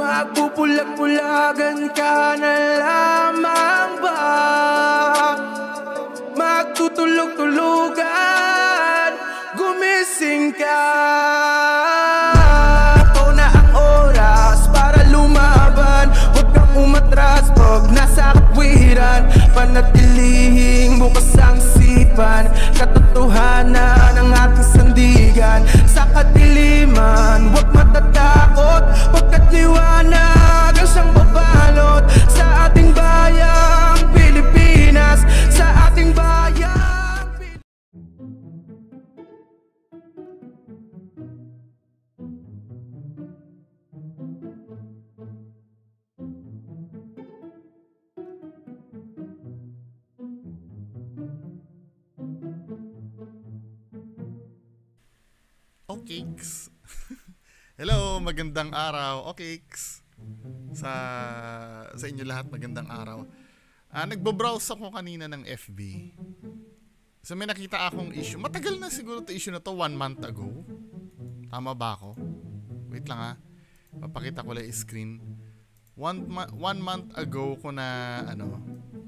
Magpupulag-pulagan ka na lamang ba? Magtutulog-tulugan, gumising ka. Ito na ang oras para lumaban. Huwag kang umatras pag nasa katwiran. Panatilihing bukas ang isipan. Katotohanan ang ating sandigan. Sa kadiliman, huwag matatakot. Pagkat liwanag ang siyang babalot sa ating bayang Pilipinas. Sa ating bayang Okeks. Hello, magandang araw. Okeks. Sa inyo lahat, magandang araw. Nagbo-browse ako kanina ng FB. So may nakita akong issue. Matagal na siguro 'to issue na to, 1 month ago. Tama ba ako? Wait lang Papakita ko lang yung screen. 1 month ago ko na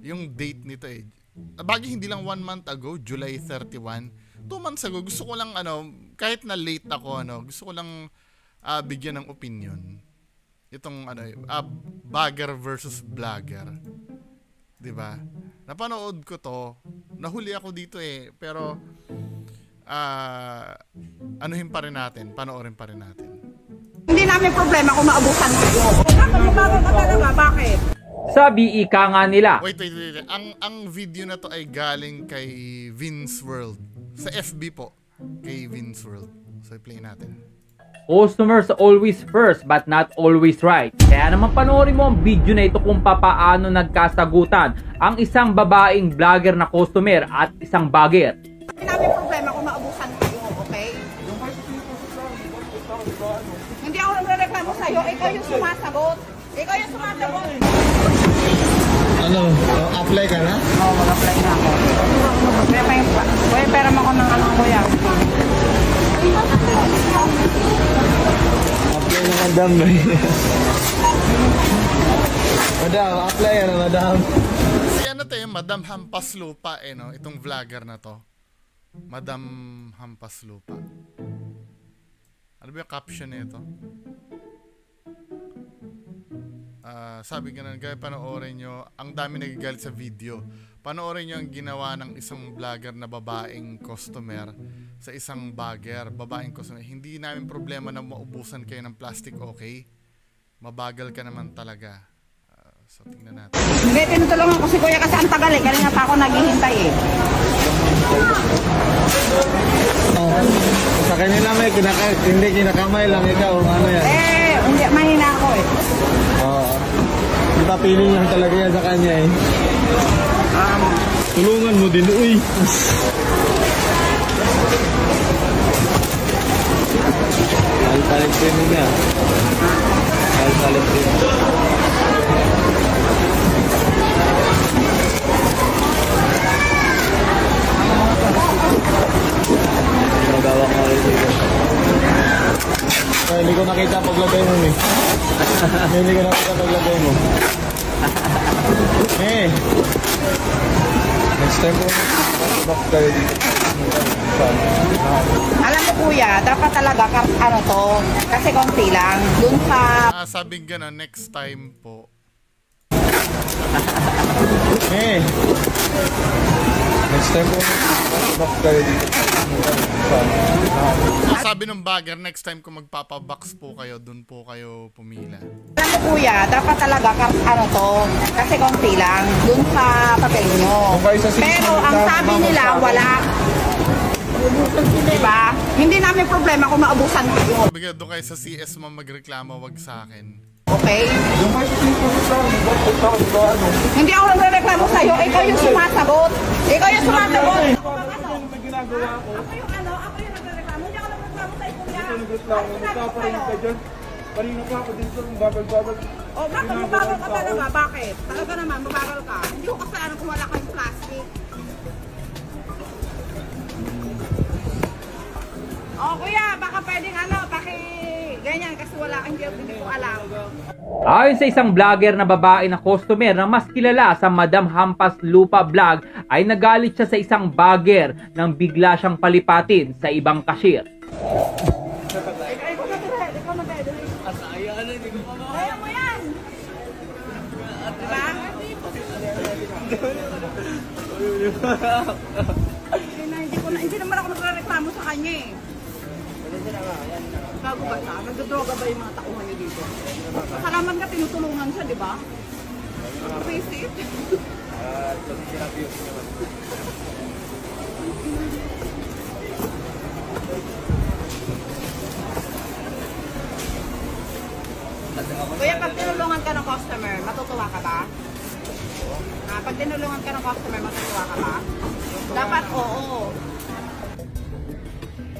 yung date nito Bagay hindi lang 1 month ago, July 31. 2 months ago, gusto ko lang kahit na late ako gusto ko lang bigyan ng opinion. Itong bagger versus vlogger. 'Di ba? Napanood ko 'to. Nahuli ako dito pero anuhin pa rin natin, panoorin pa rin natin. Hindi namin problema kung maabusan kayo. Bakit? Sabi ika nga nila. Wait. Ang video na to ay galing kay Vince World. Sa FB po, kay Vince World. So, i-play natin. Customers always first but not always right. Kaya naman panoorin mo ang video na ito kung papaano nagkasagutan ang isang babaeng vlogger na customer at isang bagger. Hindi namin problema kung maabusan kayo, okay? Hindi ako nagre-reklamo sa'yo, ikaw yung sumasagot. Ikaw yung sumasagot. Apply ka na? Oo, mag-apply na ako. May pera mo ko ng kuya. Apply na madam. Madam, apply na madam. Si Madam Hampas Lupa itong vlogger na to. Madam Hampas Lupa. Ano ba yung caption nito? Sabi ganun, kaya panoorin nyo, ang dami nagagalit sa video. Panoorin nyo ang ginawa ng isang vlogger na babaeng customer sa isang bagger, babaeng customer. Hindi namin problema na maubusan kayo ng plastic, okay? Mabagal ka naman talaga. So tingnan natin. Hindi, tinutulungan ko si kuya kasi ang tagal kanina pa ako naghihintay Sa kanila may hindi kinakamay lang ikaw, yan? Hindi, mahina ako Tapiling lang talaga yan sa kanya Tulungan mo din, uy. Palit din niya. Palit din. Magawa ka rin dito. Hindi ko nakita paglagay mo Hindi ko nakita paglagay mo. Next time po, back tayo dito. Alam mo kuya, dapat talaga kasi konti lang. Dun sa... Sabi gano'n, next time po. Next time po, back tayo dito. Sabi ng bagger, next time kung magpapabox po kayo, dun po kayo pumila. Alam mo kuya, dapat talaga kasi konti lang. Dun sa papel nyo. Pero ang sabi nila, wala. Diba? Hindi namin problema kung maabusan kayo. Sabi nga, doon kayo sa CS magreklamo, wag sa akin. Okay? Hindi ako nagre-reklamo sa'yo, ikaw yung sumasagot. Ikaw yung sumasagot. May ginagawa ako. Ako yung nagre-reklamo, hindi ako nagreklamo sa'yo kuya. Nagpaparin ka dyan. Kanina pa ako dito, bagal-bagal. Bakit mabagal ka talaga? Bakit? Talaga naman, mabagal ka. Hindi ko kasalanan kung wala kayong plastic. kuya, baka pwedeng ganyan kasi hindi ko alam. Ayon sa isang vlogger na babae na customer na mas kilala sa Madam Hampas Lupa Vlog ay nagalit siya sa isang bagger nang bigla siyang palipatin sa ibang cashier. Kaya mo yan! Diba? Hindi naman ako nagre-reklamo sa kanya eh. Bago ba siya? Nagdodroga ba yung mga tauhan niyo dito? Salamat nga tinutulungan siya, di ba? Visit? Kuya, pag tinulungan ka ng customer, matutuwa ka ba? Pag tinulungan ka ng customer, matutuwa ka ba? Dapat oo.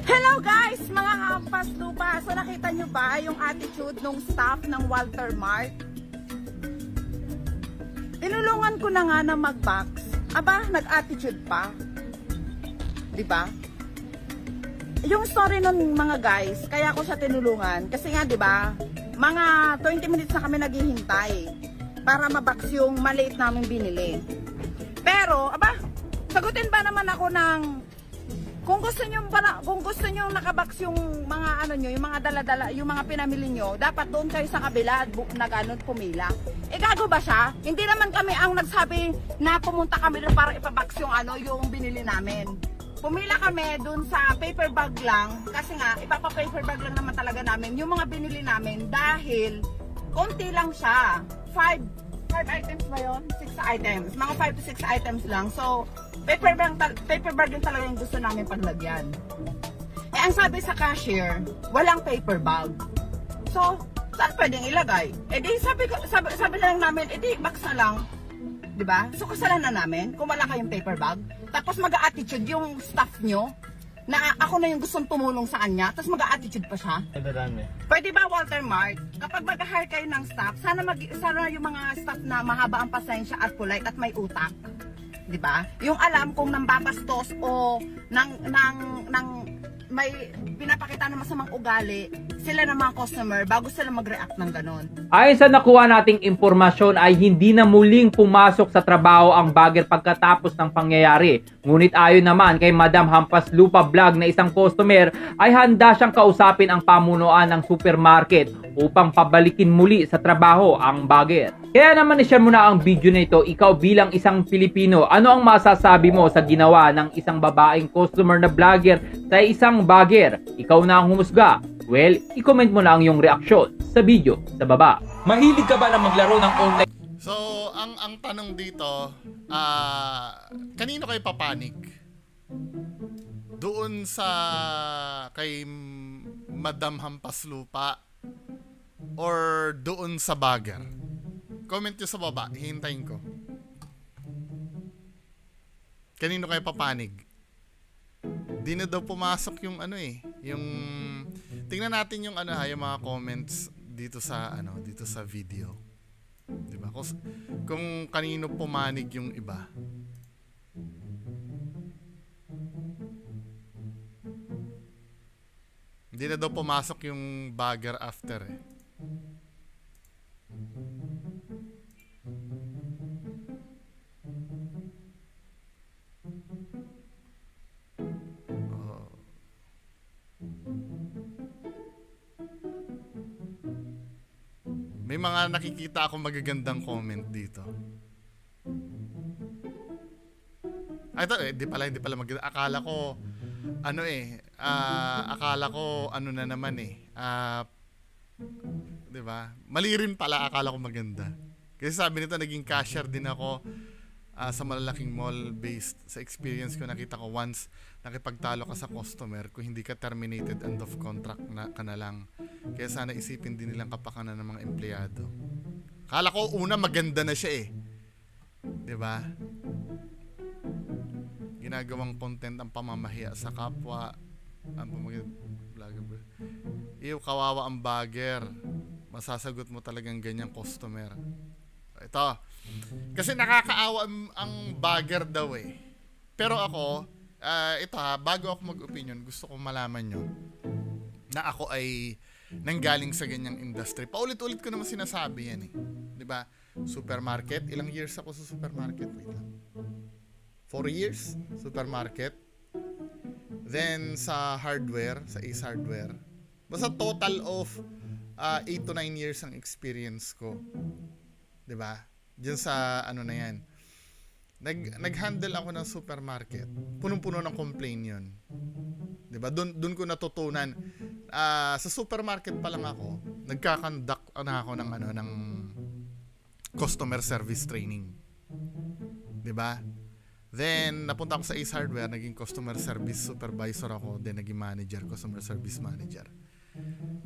Hello guys, mga Hampas Lupa. So nakita nyo ba yung attitude ng staff ng Walter Mart? Tinulungan ko na nga na mag-box. Aba, nag-attitude pa. Diba? Yung story ng mga guys, kaya ko siya tinulungan. Kasi nga, diba, mga 20 minutes na kami naghihintay para mabox yung maliit namin binili. Pero, aba, sagutin ba naman ako ng kung gusto niyo nakabox yung mga ano niyo, yung mga dala-dala, yung mga pinamili niyo, dapat doon kayo sa kabila at pumila. Eh gago ba siya? Hindi naman kami ang nagsabi na pumunta kami doon para ipabox yung ano, yung binili namin. Pumila kami doon sa paper bag lang kasi nga ipapa-paper bag lang naman talaga namin yung mga binili namin dahil konti lang siya. 5 items ba yun? 6 items. Mga 5 to 6 items lang. So, paper bag din talaga yung gusto namin panlagyan. Eh, ang sabi sa cashier, walang paper bag. So, saan pwedeng ilagay? Eh, di sabi na lang namin, eh, di box na lang. Diba? So, kasalanan namin kung wala kayong paper bag. Tapos mag-a-attitude yung staff nyo na ako na yung gustong tumulong sa kanya, tapos mag-a-attitude pa siya. Pwede ba, Walter Mart, kapag mag-hire kayo ng staff, sana yung mga staff na mahaba ang pasensya at polite at may utak. Diba? Yung alam kung nambabastos o may pinapakita na masamang ugali sila ng mga customer bago sila mag-react ng ganon. Ayon sa nakuha nating impormasyon ay hindi na muling pumasok sa trabaho ang bagger pagkatapos ng pangyayari. Ngunit ayon naman kay Madam Hampas Lupa Vlog na isang customer ay handa siyang kausapin ang pamunuan ng supermarket upang pabalikin muli sa trabaho ang bagger. Kaya naman i-share mo na ang video na ito. Ikaw bilang isang Pilipino, ano ang masasabi mo sa ginawa ng isang babaeng customer na vlogger sa isang bagger? Ikaw na ang humusga. Well, i-comment mo na ang iyong reaksyon sa video sa baba. Mahilig ka ba na maglaro ng online? So, ang tanong dito, kanino kayo papanik? Doon sa kay Madam Hampas Lupa or doon sa bagger? Comment nyo sa baba, hihintayin ko. Kanino kayo papanig? Di na daw pumasok yung ano eh, yung tingnan natin yung ano yung mga comments dito sa dito sa video. 'Di ba? Kung kanino pumanig yung iba. Hindi na daw pumasok yung bagger after eh. May mga nakikita akong magagandang comment dito. Ay, ito, hindi pala maganda. Akala ko, na naman eh. Diba? Mali rin pala, akala ko maganda. Kasi sabi nito, naging cashier din ako sa malalaking mall based sa experience ko. Nakita ko once nakipagtalo ka sa customer, kung hindi ka terminated, end of contract ka na lang. Kaya sana isipin din nilang kapakanan ng mga empleyado. Kala ko una maganda na siya eh. 'Di ba? Ginagawang content ang pamamahiya sa kapwa. Iyo, kawawa ang bagger. Masasagot mo talagang ganyang customer. Ito. Kasi nakakaawa ang bagger daw eh. Pero ako, bago ako mag-opinion, gusto kong malaman nyo na ako ay nanggaling sa ganyang industry. Paulit-ulit ko naman sinasabi yan eh. 'Di ba? Supermarket, ilang years ako sa supermarket? Wait lang. 4 years supermarket. Then sa hardware, sa Ace Hardware. Basta total of 8 to 9 years ang experience ko. 'Di ba? Diyan sa ano na 'yan. Nag-handle ako ng supermarket. Punong-puno ng complaint 'yon. 'Di ba? Doon ko natutunan sa supermarket pa lang ako, nagka-conduct ako ng customer service training. 'Di ba? Then napunta ako sa Ace Hardware, naging customer service supervisor ako, then naging manager, customer service manager.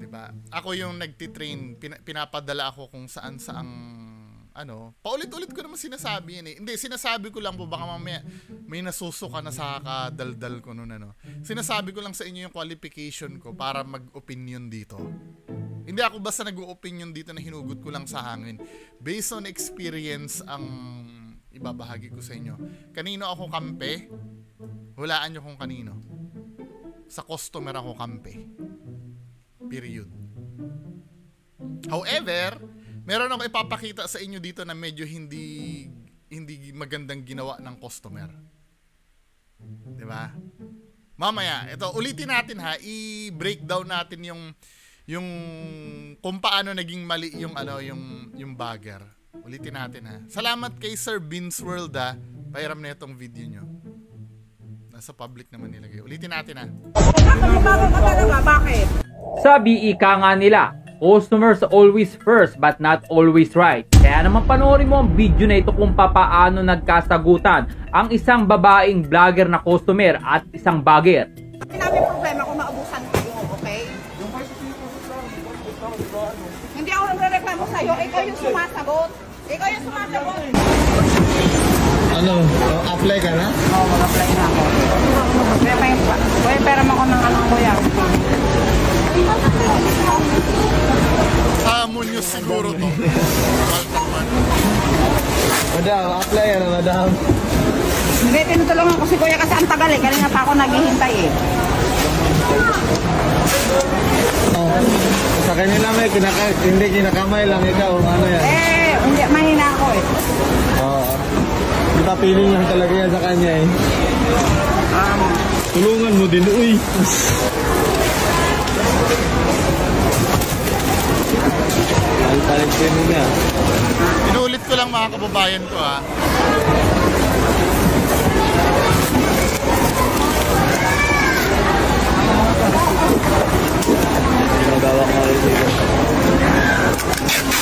'Di ba? Ako yung nagti-train, pinapadala ako kung saan saang paulit-ulit ko naman sinasabi yan eh. Hindi, sinasabi ko lang po, baka mamaya may nasusuka na sa kadaldal ko noon Sinasabi ko lang sa inyo yung qualification ko para mag-opinion dito. Hindi ako basta nag-opinion dito na hinugot ko lang sa hangin. Based on experience ang ibabahagi ko sa inyo. Kanino ako kampe? Hulaan nyo kung kanino. Sa customer ako kampe. Period. However, meron ako ipapakita sa inyo dito na medyo hindi magandang ginawa ng customer. 'Di ba? Mamaya, ito ulitin natin ha, i-breakdown natin yung kung paano naging mali yung bagger. Ulitin natin ha. Salamat kay Sir Beans World ha. Pahiram na itong video nyo. Nasa public naman nilagay. Ulitin natin ha. Bakit? Sabi ika nga nila, customers always first but not always right. Kaya naman panoorin mo ang video na ito kung papaano nagkasagutan ang isang babaeng vlogger na customer at isang bagger. Hindi namin problema kung maabusan kayo, okay? Hindi ako nagre-reklamo sa'yo, ikaw yung sumasagot. Ikaw yung sumasagot. Apply ka na? Oo, mag-apply na ako. Kuya, pera mo ko ng kuya. Hamon nyo siguro to. Madam, apply yan, madam. Hindi, tinutulungan ko si kuya kasi ang tagal eh. Kanina pa ako naghihintay eh. Sa kanila may hindi kinakamay lang ikaw. Ano yan? Hindi, mahina ako eh. Oo. Di ba feeling lang talaga yan sa kanya eh. Tulungan mo din, uy. Palit mo niya. Inuulit ko lang mga kababayan ko ha. Ginagawa ko rin dito.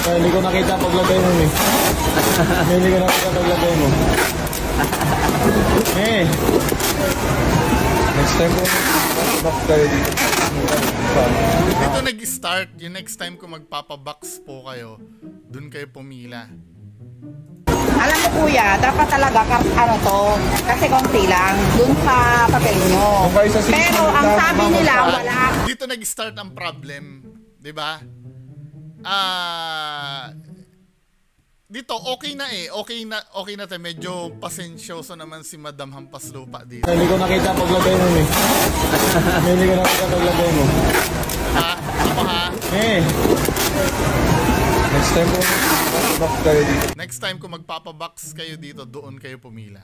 Hindi ko nakita paglagay mo eh. Hindi ko nakita paglagay mo. Next time ko back tayo dito. Dito nag-start. Yung next time ko magpapabox po kayo, dun kayo pumila. Alam mo kuya, dapat talaga kasi konti lang dun sa papel nyo. Pero ang sabi nila wala. Dito nag-start ang problem, 'di ba? Dito okay na eh. Okay na 'to. Medyo pasensyoso naman si Madam Hampas Lupa dito. Hindi ko nakita paglagay mo eh. Hindi ko nakita paglagay mo. Ha? Ako ha? Next time ko back tayo dito. Next time ko magpapabox kayo dito, doon kayo pumila.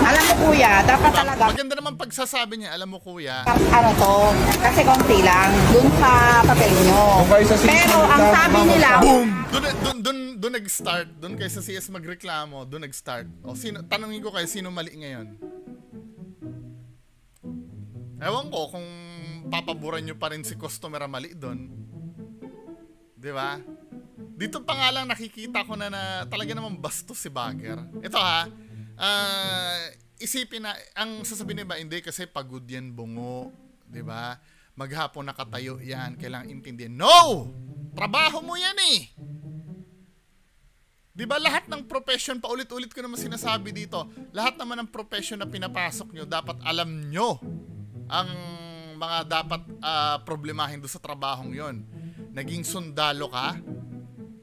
Alam mo kuya, dapat talaga Maganda naman pagsasabi niya, alam mo kuya. kasi konti lang dun sa papel nyo. Pero ang sabi nila Boom! Doon nag-start. Doon kayo sa CS magreklamo, doon nag-start. O tanungin ko kayo, sino mali ngayon? Ewan ko kung papaboran nyo pa rin si customer ang mali doon. Di ba? Dito pa nga lang nakikita ko na talaga naman bastos si bagger. Ito ha, isipin na, ang sasabihin niya ba, hindi kasi pagod yan bungo. Di ba? Maghapon nakatayo yan, kailangang intindihan. No! Trabaho mo yan eh! Di ba lahat ng profession, paulit-ulit ko naman sinasabi dito, lahat naman ng profession na pinapasok nyo, dapat alam nyo ang mga dapat problemahin doon sa trabahong yon. Naging sundalo ka,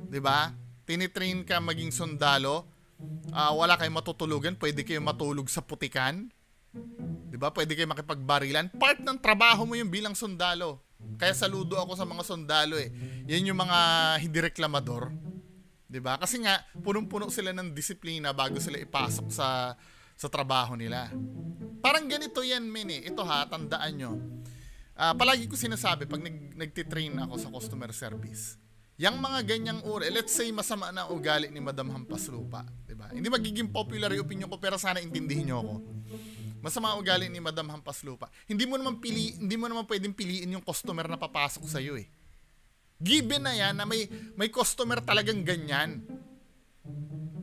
di ba? Tinitrain ka maging sundalo, wala kayong matutulugan, pwede kayong matulog sa putikan. 'Di ba? Pwede kayo makipagbarilan. Part ng trabaho mo yung bilang sundalo. Kaya saludo ako sa mga sundalo eh. Yan yung mga hindi reklamador. 'Di ba? Kasi nga punong-puno sila ng disiplina bago sila ipasok sa trabaho nila. Parang ganito yan, men eh. Ito ha, tandaan nyo. Palagi ko sinasabi pag nagtitrain ako sa customer service, yang mga ganyang uri, let's say masama na ugali ni Madam Hampas Lupa, 'di ba? Hindi magiging popular yung opinion ko, pero sana intindihin niyo ako. Masama ugali ni Madam Hampas Lupa. Hindi mo naman pwedeng piliin yung customer na papasok sa iyo eh. Given na yan na may customer talagang ganyan.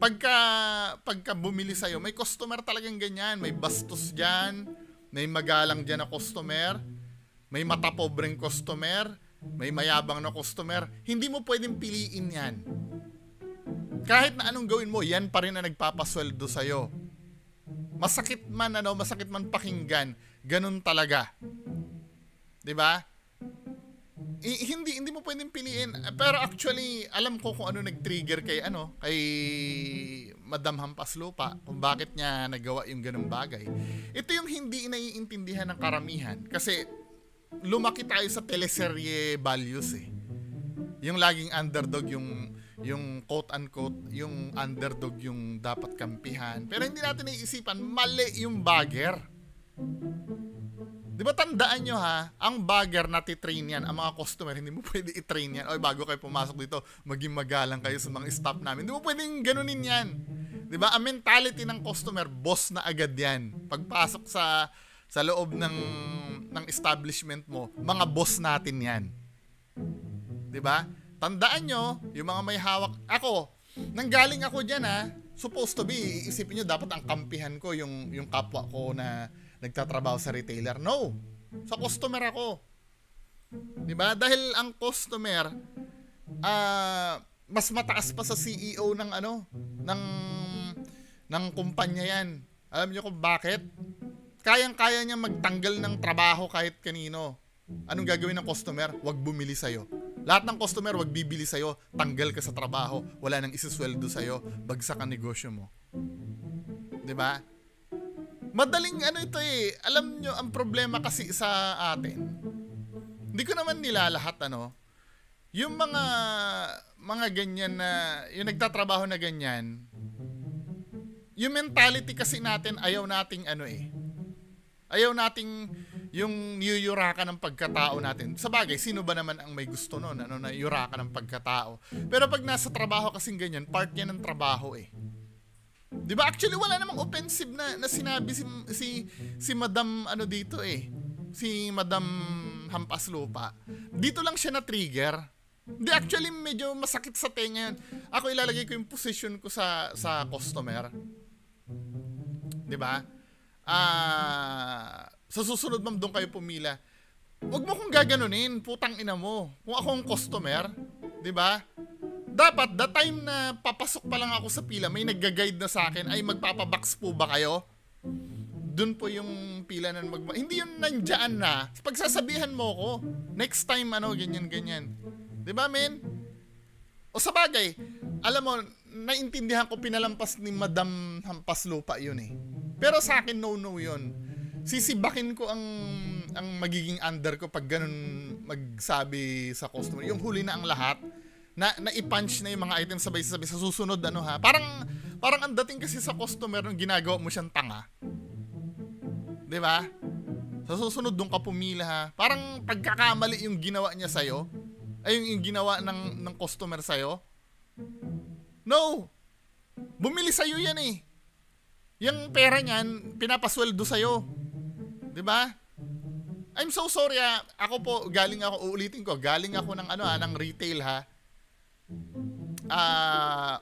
Pagka bumili sa iyo, may customer talagang ganyan, may bastos diyan, may magalang diyan na customer, may matapobreng customer, may mayabang na customer. Hindi mo pwedeng piliin 'yan. Kahit na anong gawin mo, yan pa rin na nagpapasweldo sa iyo. Masakit man pakinggan, ganun talaga. 'Di ba? Hindi mo pwedeng piliin. Pero actually, alam ko kung ano nag-trigger kay Madam Hampas Lupa, kung bakit niya nagawa yung ganung bagay. Ito yung hindi naiintindihan ng karamihan kasi lumaki tayo sa teleserye values eh. Yung laging underdog, yung quote-unquote, yung underdog yung dapat kampihan. Pero hindi natin naiisipan, mali yung bagger. Di ba tandaan nyo ha, ang bagger na titrain yan, ang mga customer, hindi mo pwede i-train yan. Oy, bago kayo pumasok dito, maging magalang kayo sa mga staff namin. Hindi mo pwedeng ganunin yan. Di ba? Ang mentality ng customer, boss na agad yan. Pagpasok sa loob ng establishment mo, mga boss natin yan. Di ba? Tandaan nyo, yung mga may hawak. Ako, nanggaling ako dyan ha, supposed to be, iisipin nyo, dapat ang kampihan ko, yung kapwa ko na nagtatrabaho sa retailer. No, sa customer ako. Di ba? Dahil ang customer, mas mataas pa sa CEO ng kumpanya yan. Alam niyo kung bakit? Kayang-kaya niya magtanggal ng trabaho kahit kanino. Anong gagawin ng customer? Huwag bumili sa'yo. Lahat ng customer, huwag bibili sa'yo. Tanggal ka sa trabaho. Wala nang isisweldo sa'yo. Bagsak ang negosyo mo. Diba? Madaling ito eh. Alam nyo, ang problema kasi sa atin, hindi ko naman nilalahat yung mga ganyan na, yung nagtatrabaho na ganyan, yung mentality kasi natin, ayaw nating ayaw nating yung niyuyurakan ng pagkatao natin. Sa bagay, sino ba naman ang may gusto nun, na yurakan ng pagkatao? Pero pag nasa trabaho kasing ganyan, part yan ng trabaho eh. Di ba? Actually, wala namang offensive na sinabi si Madam dito eh. Si Madam Hampas Lupa. Dito lang siya na-trigger. Hindi, actually, medyo masakit sa tenga yun. Ako ilalagay ko yung position ko sa customer. Di ba? Sa susunod, ma'am, doon kayo pumila. Huwag mo kong gaganunin, putang ina mo. Kung ako ang customer, di ba? Dapat, the time na papasok pa lang ako sa pila, may nagga-guide na sa akin, ay magpapabox po ba kayo? Doon po yung pila na hindi yun nandiyan na. Pagsasabihan mo ko, next time, ganyan. Diba, men? O sa bagay, alam mo, naintindihan ko pinalampas ni Madam Hampas Lupa yun eh. Pero sa akin, no yun. Sisibakin ko ang magiging under ko pag ganun magsabi sa customer. Yung huli na ang lahat, na i-punch na yung mga items sabay-sabay sa susunod Parang ang dating kasi sa customer nung ginagawa mo siyang tanga. 'Di ba? Sa susunod doon ka pumila ha. Parang pagkakamali yung ginawa niya sa iyo, ay yung ginawa ng customer sa iyo. No. Bumili sa iyo 'yan eh. Yung pera niyan pinapasweldo sa iyo. 'Di ba? I'm so sorry ha. Ako po galing ako ng retail ha.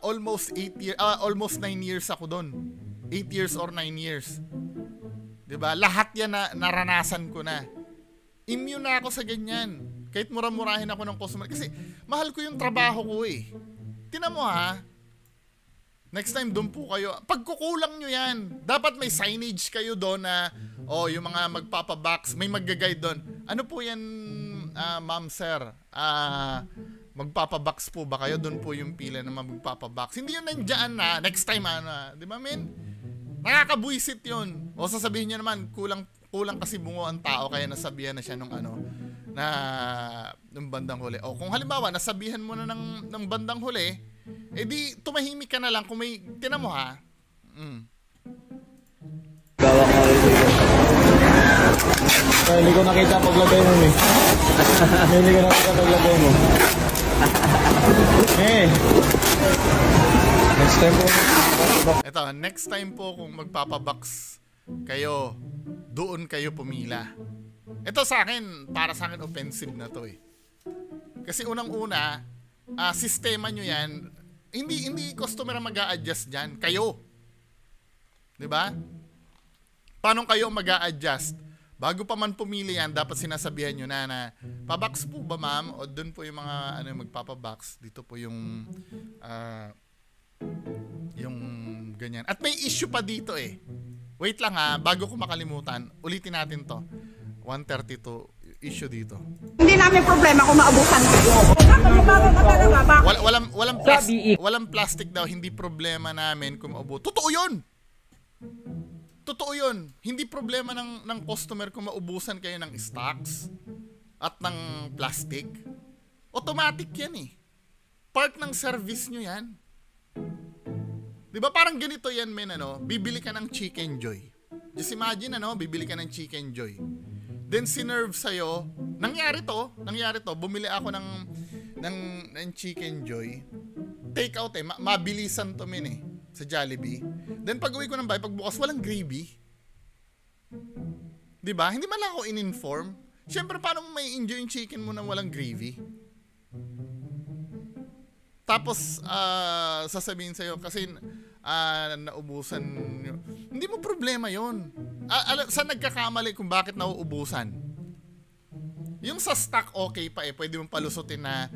Almost 9 years ako doon. 8 years or 9 years. 'Di ba? Lahat 'yan na naranasan ko na. Immune na ako sa ganyan. Kahit mura-murahin ako ng customer kasi mahal ko yung trabaho ko eh. Tingnan mo ha. Next time doon po kayo. Pagkukulang nyo yan. Dapat may signage kayo doon na yung mga magpapabox, may magga-guide doon. Ano po yan, ma'am, sir? Magpapabox po ba kayo? Doon po yung pila na magpapabox. Hindi yun nandiyan na. Next time, di ba, men? Nakakabuisit yun. O sasabihin nyo naman, kulang kasi bungo ang tao kaya nasabihan na siya nung ano na nung bandang huli. O kung halimbawa nasabihan mo na ng bandang huli, di tumahimik ka na lang kung may tinan mo ha. Hindi ko nakita paglagay mo eh. Hindi ko nakita paglagay mo. Next time po. Ito, next time po kung magpapabox kayo, doon kayo pumila. Ito sa akin, para sa akin offensive na to eh. Kasi unang-una, sistema nyo yan, hindi customer mag-a-adjust dyan, kayo. 'Di ba? Paano kayo mag-a-adjust? Bago pa man pumili yan, dapat sinasabihan nyo na pabox po ba ma'am? O doon po yung mga magpapabox. Dito po yung ganyan. At may issue pa dito eh. Wait lang ha, bago ko makalimutan, ulitin natin to. 132 issue dito. Hindi namin problema kung maabusan kayo. Walang plastic daw, hindi problema namin kung maubo. Totoo 'yun. Totoo 'yun. Hindi problema ng customer kung maubusan kayo ng stocks at ng plastic. Automatic 'yan eh. Part ng service nyo 'yan. 'Di ba parang ganito 'yan men bibili ka ng Chicken Joy. Just imagine bibili ka ng Chicken Joy. Then sinerve sa'yo, nangyari to, bumili ako ng Chicken Joy. Take out mabilisan to men sa Jollibee. Then pag uwi ko ng bahay, pagbukas walang gravy. 'Di ba? Hindi man lang ako in-inform. Siyempre paano mo may enjoy yung chicken mo nang walang gravy? Tapos sasabihin sa'yo kasi naubusan nyo. Hindi mo problema yon. Saan nagkakamali kung bakit nauubusan? Yung sa stock okay pa pwede mong palusutin na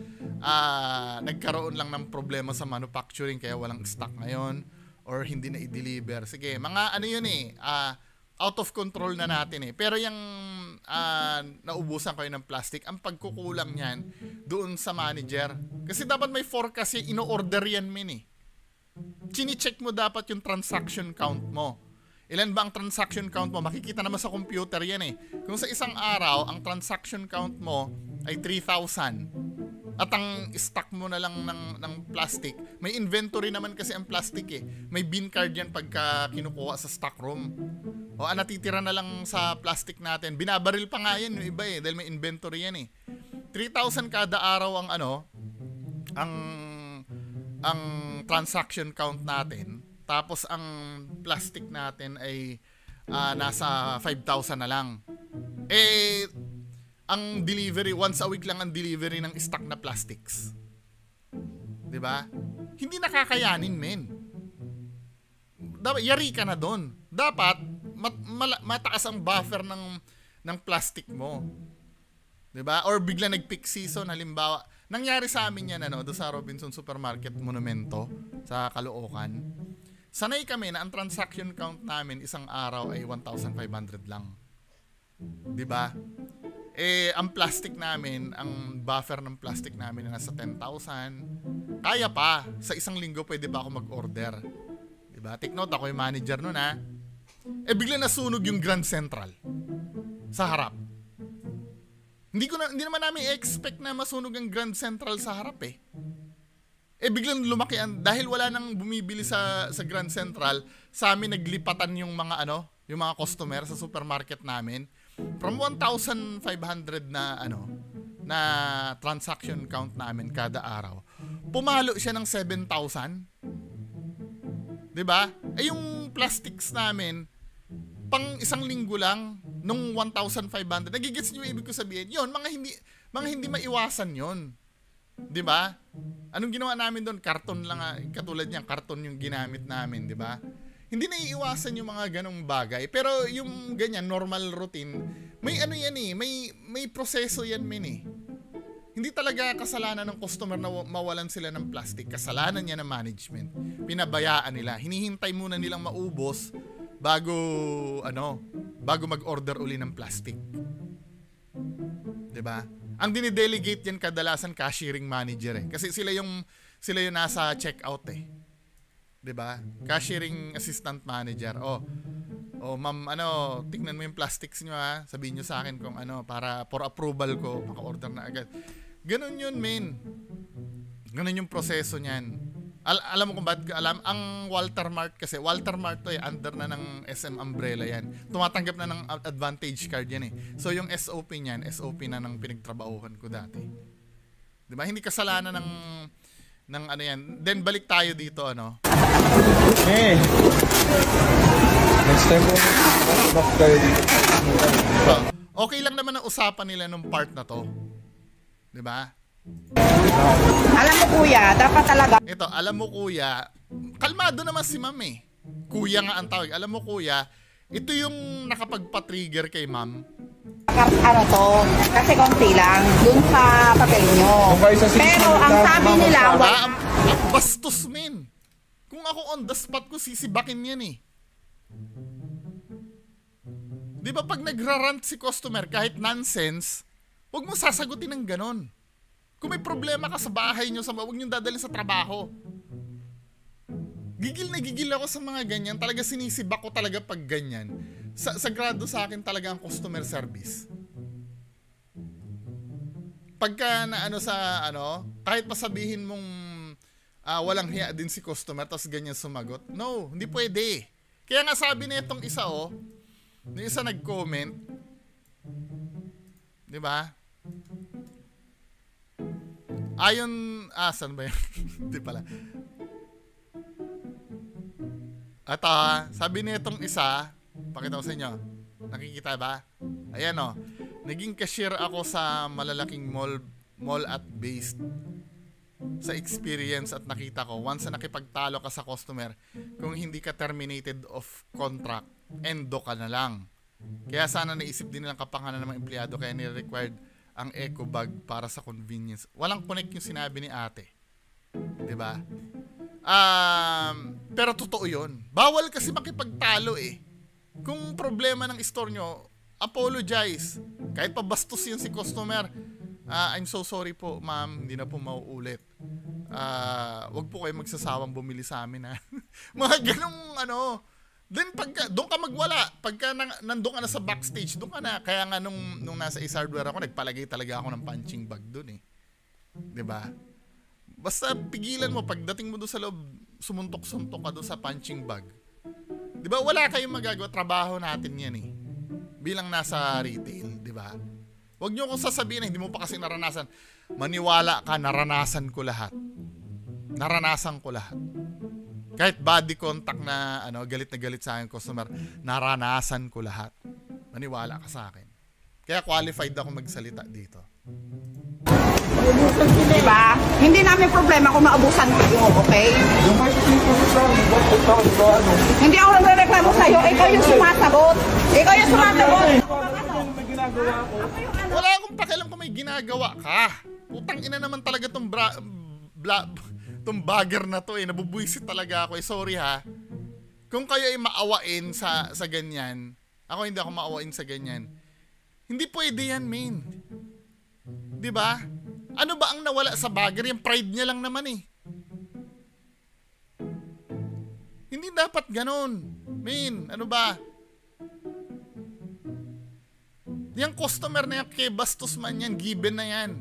nagkaroon lang ng problema sa manufacturing kaya walang stock ngayon or hindi na i-deliver. Sige, mga yun out of control na natin Pero yung naubusan kayo ng plastic, ang pagkukulang niyan doon sa manager. Kasi dapat may forecast ino-order yan Chini-check mo dapat yung transaction count mo. Ilan ba ang transaction count mo? Makikita naman sa computer yan Kung sa isang araw, ang transaction count mo ay 3,000 at ang stock mo na lang ng plastic, may inventory naman kasi ang plastic May bin card yan pagka kinukuha sa stock room. O natitira na lang sa plastic natin. Binabaril pa nga yan yung iba dahil may inventory yan 3,000 kada araw ang transaction count natin. Tapos ang plastic natin ay nasa 5,000 na lang. Ang delivery, once a week lang ang delivery ng stock na plastics. 'Di ba? Hindi nakakayanin, men. Dapat yari ka na doon. Dapat mataas ang buffer ng plastic mo. 'Di ba? Or bigla nag-peak season halimbawa. Nangyari sa amin yan doon sa Robinson Supermarket Monumento sa Caloocan. Sanay kami na ang transaction count namin isang araw ay 1,500 lang. 'Di ba? Ang plastic namin, ang buffer ng plastic namin ay nasa 10,000. Kaya pa, sa isang linggo pwede pa ako mag-order. 'Di ba? Take note, ako yung manager noon bigla nasunog yung Grand Central sa harap. Hindi naman namin expect na masunog ang Grand Central sa harap biglang lumaki dahil wala nang bumibili sa Grand Central, sa amin naglipatan yung mga yung mga customer sa supermarket namin. From 1,500 na transaction count namin kada araw, pumalo siya ng 7,000. 'Di ba? Yung plastics namin pang isang linggo lang nung 1,500. Nagigets niyo ibig ko sabihin? 'Yon, mga hindi maiwasan 'yon. 'Di ba? Anong ginawa namin doon? Karton lang katulad niyan, karton yung ginamit namin, 'di ba? Hindi na iiwasan yung mga ganong bagay. Pero yung ganyan normal routine, may may proseso yan Hindi talaga kasalanan ng customer na mawalan sila ng plastic. Kasalanan niya ng management. Pinabayaan nila. Hinihintay muna nilang maubos bago mag-order uli ng plastic. 'Di ba? Ang dinidelegate yan kadalasan cashiering manager kasi sila yung nasa checkout 'Di ba? Cashiering assistant manager. O ma'am, tingnan mo yung plastics nyo ha. Sabihin nyo sa akin kung para for approval ko, maka-order na agad. Ganun yun, men. Ganun yung proseso niyan. Alam mo kung ba't ang Walter Mart kasi, Walter Mart to under na ng SM umbrella yan. Tumatanggap na ng advantage card yan eh. So yung SOP niyan, SOP na ng pinagtrabahuhan ko dati. 'Di ba? Hindi kasalanan ng ano yan. Then balik tayo dito Next time po, back kayo dito. So, okay lang naman ang usapan nila nung part na to. 'Di ba? Alam mo kuya, dapat talaga. Ito, alam mo kuya, kalmado naman si ma'am eh. Kuya nga ang tawag. Alam mo kuya, ito yung nakapagpa-trigger kay ma'am. Kasi konti lang dun sa papel nyo. Pero ang sabi nila, ang bastos men. Kung ako on the spot ko, sisibakin yan eh. Di ba pag nagrarant si customer kahit nonsense, huwag mo sasagutin ng ganon. Kung may problema ka sa bahay nyo, huwag nyo dadalhin sa trabaho. Gigil na gigil ako sa mga ganyan. Talaga sinisibak ko talaga pag ganyan. Sagrado sa akin talaga ang customer service. Pagka na kahit pasabihin mong walang hiya din si customer tapos ganyan sumagot. No, hindi pwede. Kaya nga sabi na itong isa yung isa nag-comment. 'Di ba? Ayon, saan ba yun? Hindi pala. At sabi niya itong isa, pakita ko sa inyo. Nakikita ba? Ayan naging cashier ako sa malalaking mall at based. Sa experience at nakita ko, once na nakipagtalo ka sa customer, kung hindi ka terminated of contract, endo ka na lang. Kaya sana naisip din nilang kapangalan ng mga empleyado kaya nire-required ang eco bag para sa convenience. Walang connect yung sinabi ni ate. 'Di ba? Pero totoo 'yun. Bawal kasi makipagtalo eh. Kung problema ng store nyo, apologize. Kahit pa bastos yun si customer. I'm so sorry po, ma'am. Hindi na po mauulit. Wag po kayo magsasawang bumili sa amin ha. Mga ganong Then doon ka magwala. Pagka nandun ka na sa backstage, doon ka na. Kaya nga nung nasa Ace Hardware ako, nagpalagay talaga ako ng punching bag doon eh. 'Di ba? Basta pigilan mo pagdating mo doon sa loob, sumuntok-suntok ka doon sa punching bag. 'Di ba? Wala kayong magagawa, trabaho natin 'yan eh. Bilang nasa retail, 'di ba? Huwag niyo kung sasabihin, hindi mo pa kasi naranasan. Maniwala ka, naranasan ko lahat. Naranasan ko lahat. Kahit body contact na galit na galit sa akin customer, naranasan ko lahat. Maniwala ka sa akin. Kaya qualified ako magsalita dito. Diba? Hindi namin problema kung maabusan kayo, okay? Hindi ako nagre-reklamo sa'yo, ikaw yung sumasagot. Ikaw yung sumasagot. Wala akong pakialam kung may ginagawa ka. Putang ina naman talaga tong tong bagger na to eh. Nabubuisit talaga ako eh. Sorry ha. Kung kayo ay maawain sa ganyan, ako hindi ako maawain sa ganyan. Hindi pwede yan, man. 'Di ba? Ano ba ang nawala sa bagger? Yung pride niya lang naman eh. Hindi dapat ganon. Man, ano ba? Yung customer na yan, kay bastos man yan, given na yan.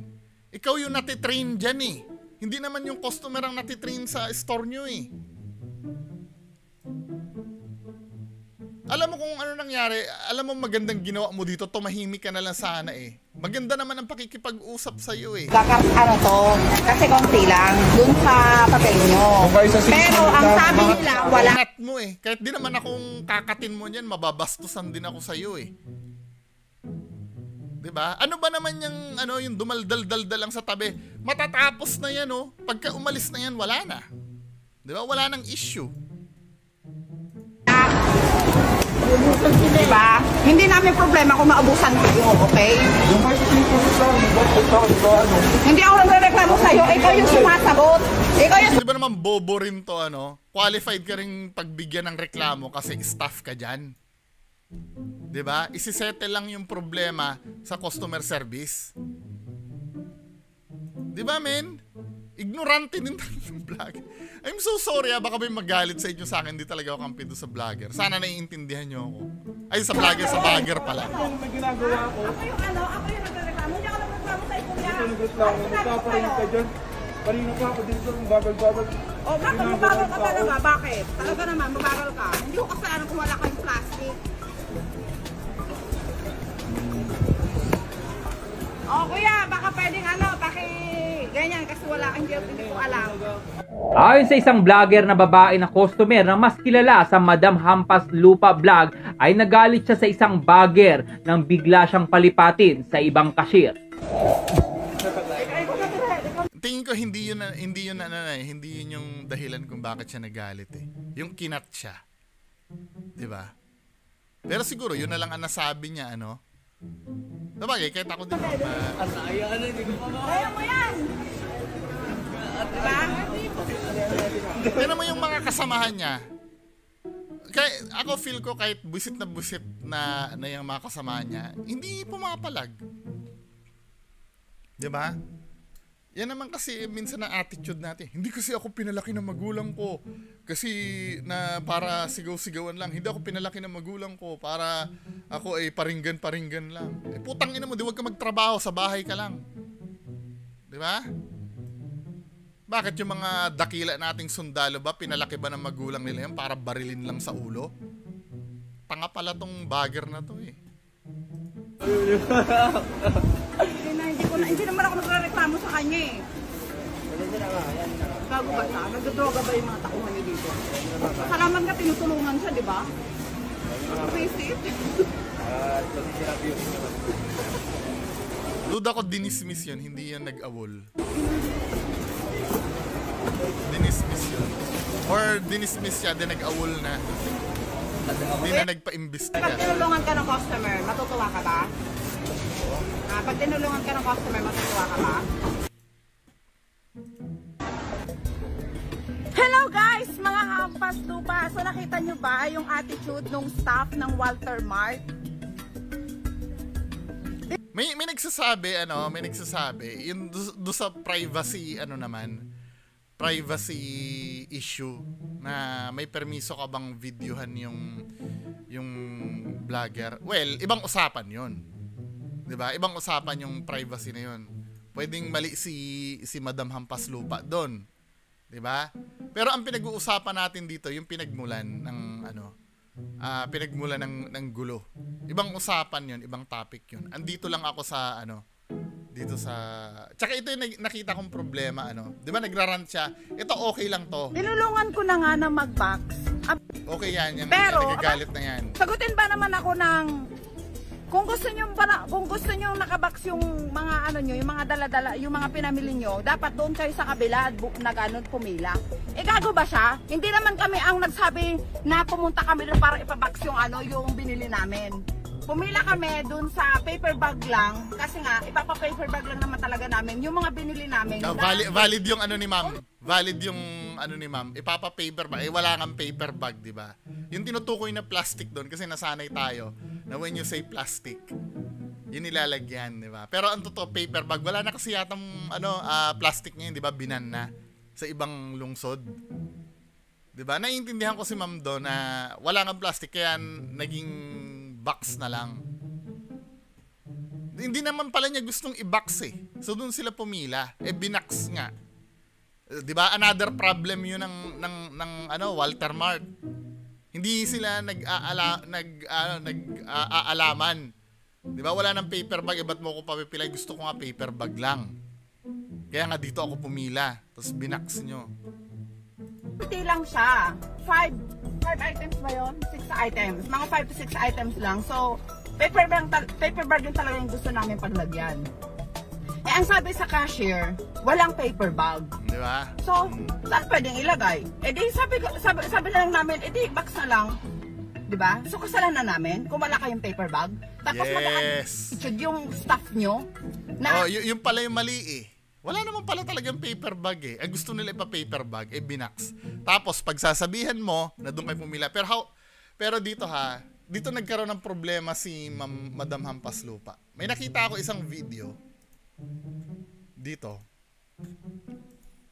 Ikaw yung natitrain dyan eh. Hindi naman yung customer ang natitrain sa store nyo eh. Alam mo kung ano nangyari, alam mo magandang ginawa mo dito, tumahimik ka na lang sana eh. Maganda naman ang pakikipag-usap sa'yo eh. Kasi konti lang, dun sa papel nyo. Pero ang sabi nila, wala. Nat mo eh. Kahit di naman akong kakatin mo niyan, mababastusan din ako sa'yo eh. 'Di ba? Ano ba naman yung yung dumaldal-daldal lang sa tabi? Matatapos na 'yan oh. Pagka umalis na 'yan, wala na. 'Di ba? Wala nang issue. Diba? Hindi namin problema kung maabusan kayo, okay? Hindi ako nagre-reklamo sa'yo, ikaw yung sumasagot. Ikaw yung... Di ba naman bobo rin to, qualified ka rin pagbigyan ng reklamo kasi staff ka dyan. Di ba? Isisettle lang yung problema sa customer service. Di ba, men? Ignorante din ng vlogger. I'm so sorry baka may magalit sa inyo sa akin. Hindi talaga ako kampi doon sa vlogger. Sana naiintindihan nyo ako. Ay, sa vlogger, sa vlogger pala. Ano may ginagawa ako? Ako yung nagreklamo. Hindi ako nagreklamo sa ikuya. Ito nagreklamo. Nagpaparingit ka dyan. Kanina pa ako dito ng bagal-bagal. Oh, bakit mabagal ka talaga? Bakit? Talaga naman, mabagal ka. Hindi ko kasalanan kung wala kayong plastic. Oh, kuya, baka pwedeng ganyan kasi wala, hindi ko alam. Ayon sa isang vlogger na babae na customer na mas kilala sa Madam Hampas Lupa Vlog, ay nagalit siya sa isang bagger nang bigla siyang palipatin sa ibang cashier. Tingin ko hindi yun yung dahilan kung bakit siya nagalit eh. Yung kinat siya. 'Di ba? Pero siguro yun na lang ang nasabi niya, ano? Sabagay, kahit ako din. Kaya mo yan! Diba? Tignan mo yung mga kasamahan niya. Ako feel ko kahit busit na yung mga kasamahan niya, hindi pumapalag. 'Di ba? Yan naman kasi minsan ang attitude natin. Hindi kasi ako pinalaki ng magulang ko. Kasi na para sigaw-sigawan lang. Hindi ako pinalaki ng magulang ko para ako ay paringgan lang. Eh putang ina mo, di wag ka magtrabaho, sa bahay ka lang. Di ba? Bakit yung mga dakila nating sundalo ba, pinalaki ba ng magulang nila yan para barilin lang sa ulo? Tanga pala tong bagger na to eh. Hindi naman ako nagreklamo sa kanya eh. Gago ba siya? Nagdodroga ba yung mga takuhan niyo dito? Salamat nga tinutulungan siya, di ba? Visit. Duda ko dinismiss yun, hindi yan nag-awol. Dinismiss yun. Or dinismiss siya, din nag-awol na. Hindi na nagpa-imbestiga. Pag tinulungan ka ng customer, matutuwa ka ba? Pag tinulungan ka ng customer, matutuwa ka ba? Hello guys, mga Hampas Lupa. So nakita nyo ba yung attitude ng staff ng Walter Mart? May nagsasabi, yung do sa privacy, privacy issue na may permiso ka bang videohan yung vlogger. Well, ibang usapan yun. 'Di ba? Ibang usapan yung privacy na yun. Pwedeng mali si Madam Hampas Lupa doon. 'Di ba? Pero ang pinag-uusapan natin dito, yung pinagmulan ng gulo. Ibang usapan 'yun, ibang topic 'yun. Andito lang ako sa dito sa tsaka ito yung nakita kong problema 'di ba nagrarant siya. Ito okay lang to. Tinulungan ko na nga na mag-box. Okay yan, Pero nagagalit na yan. Sagutin ba naman ako ng kung gusto niyo nakabox yung mga yung mga dala-dala, yung mga pinamili niyo, dapat doon kayo sa kabila at pumila. Gago ba siya? Hindi naman kami ang nagsabi na pumunta kami doon para ipabox yung binili namin. Pumila kami doon sa paper bag lang kasi nga ipapa-paper bag lang naman talaga namin yung mga binili namin. No, valid yung ni ma'am. Valid yung ni ma'am. Ipapa-paper bag. Wala kang paper bag, 'di ba? Yung tinutukoy na plastic doon kasi nasanay tayo na when you say plastic, yun nilalagyan, 'di ba? Pero ang totoo paper bag, wala na kasi yatang plastic niya, 'di ba? Binan na sa ibang lungsod. 'Di ba? Naiintindihan ko si ma'am doon na wala kang plastic kaya naging box na lang. Hindi naman pala niya gustong i-box eh. So doon sila pumila. Binax nga. 'Di ba? Another problem 'yun ng Walter Mart. Hindi sila nag-aalaman. 'Di ba? Wala nang paper bag, ba't mo ko papipilay? Gusto ko nga paper bag lang. Kaya nga dito ako pumila. Tapos binax nyo. Hindi lang siya. 5 items ba yun? 6 items. Mga 5 to 6 items lang. So, paper bag yung talaga yung gusto namin paglagyan. Ang sabi sa cashier, walang paper bag. Di ba? So, saan pwedeng ilagay? Sabi na lang namin, box na lang. Di ba? So, kasalanan namin kung wala kayong paper bag. Tapos yes. Yung staff nyo. Na, yung pala yung mali eh. Wala naman pala talagang paper bag eh. Ang gusto nila ipa-paper bag, binax. Tapos, pagsasabihan mo na doon kayo pumila. Pero dito dito nagkaroon ng problema si Madam Hampas Lupa. May nakita ako isang video dito.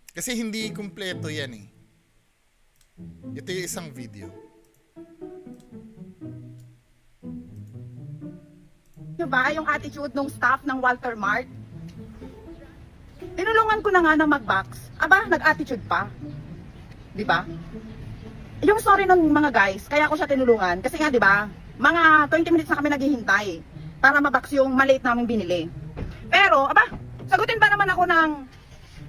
Kasi hindi kumpleto yan eh. Ito yung isang video. Diba yung attitude ng staff ng Walter Mart? Tinulungan ko na nga na mag-box. Aba, nag-attitude pa. Diba? Yung story ng mga guys, kaya ko siya tinulungan. Kasi nga, diba, mga 20 minutes na kami naghihintay para mabox yung maliit namin binili. Pero, aba, sagutin ba naman ako ng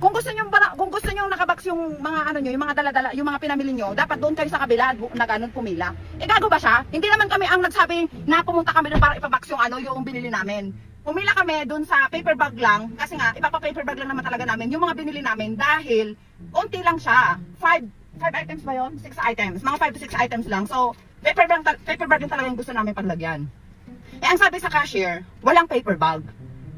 kung gusto niyo nakabox yung mga ano niyo, yung mga dala-dala, yung mga pinamili niyo, dapat doon kayo sa kabila na ganun pumila. Eh gago ba siya? Hindi naman kami ang nagsabi na pumunta kami doon para ipabox yung ano, yung binili namin. Pumila kami doon sa paper bag lang kasi nga ipapa-paper bag lang naman talaga namin yung mga binili namin dahil konti lang siya. 5 items ba 'yon? 6 items. Mga 5 to 6 items lang. So, paper bag din talaga yung gusto namin paglagyan. Eh ang sabi sa cashier, walang paper bag.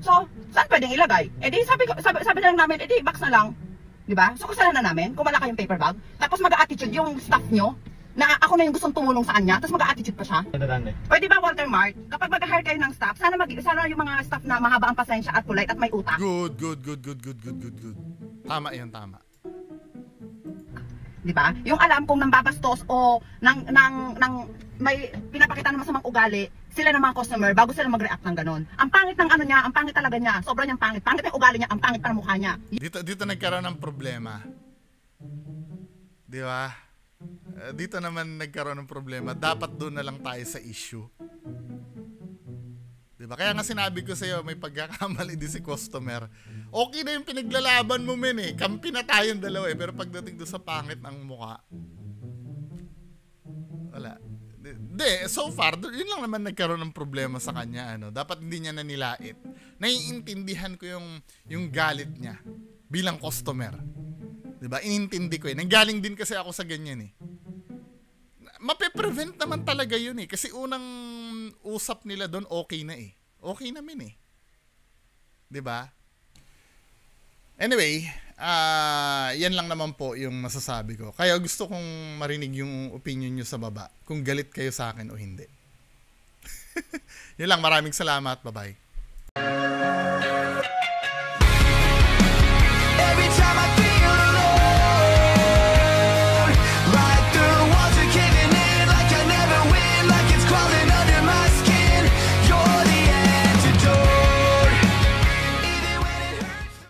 So, saan pwedeng ilagay? Eh di sabi na lang namin, eh di box na lang. 'Di ba? So kasalanan namin kung wala kayong paper bag. Tapos mag-attitude yung staff nyo na ako na yung gustong tumulong sa kanya, tapos mag-attitude pa siya. Pwede ba Walter Mart, kapag mag-hire kayo ng staff, sana yung mga staff na mahaba ang pasensya at polite at may utak. Good. Tama 'yan, tama. 'Di ba? Yung alam kung nambabastos o nang may pinapakita ng masamang ugali, sila ng mga customer bago sila mag-react ng ganun. Ang pangit ng ano niya, ang pangit talaga niya. Sobrang niyang pangit. Pangit yung ugali niya, ang pangit pa ng mukha niya. Dito nagkaroon ng problema. 'Di ba? Dito naman nagkaroon ng problema. Dapat doon na lang tayo sa issue. 'Di ba? Kaya nga sinabi ko sa iyo, may pagkakamali din si customer. Okay na yung pinaglalaban mo, men eh. Kampi na tayong dalawa eh. Pero pagdating doon sa pangit ng mukha, wala. Hindi, so far, yun lang naman nagkaroon ng problema sa kanya. Ano? Dapat hindi niya nanilait. Naiintindihan ko yung galit niya bilang customer. Diba? Inintindi ko eh. Nanggaling din kasi ako sa ganyan eh. Mape-prevent naman talaga yun eh. Kasi unang usap nila doon, okay na eh. Okay naman eh. Diba? Anyway, yan lang naman po yung masasabi ko. Kaya gusto kong marinig yung opinion nyo sa baba. Kung galit kayo sa akin o hindi. Yun lang, maraming salamat. Bye-bye.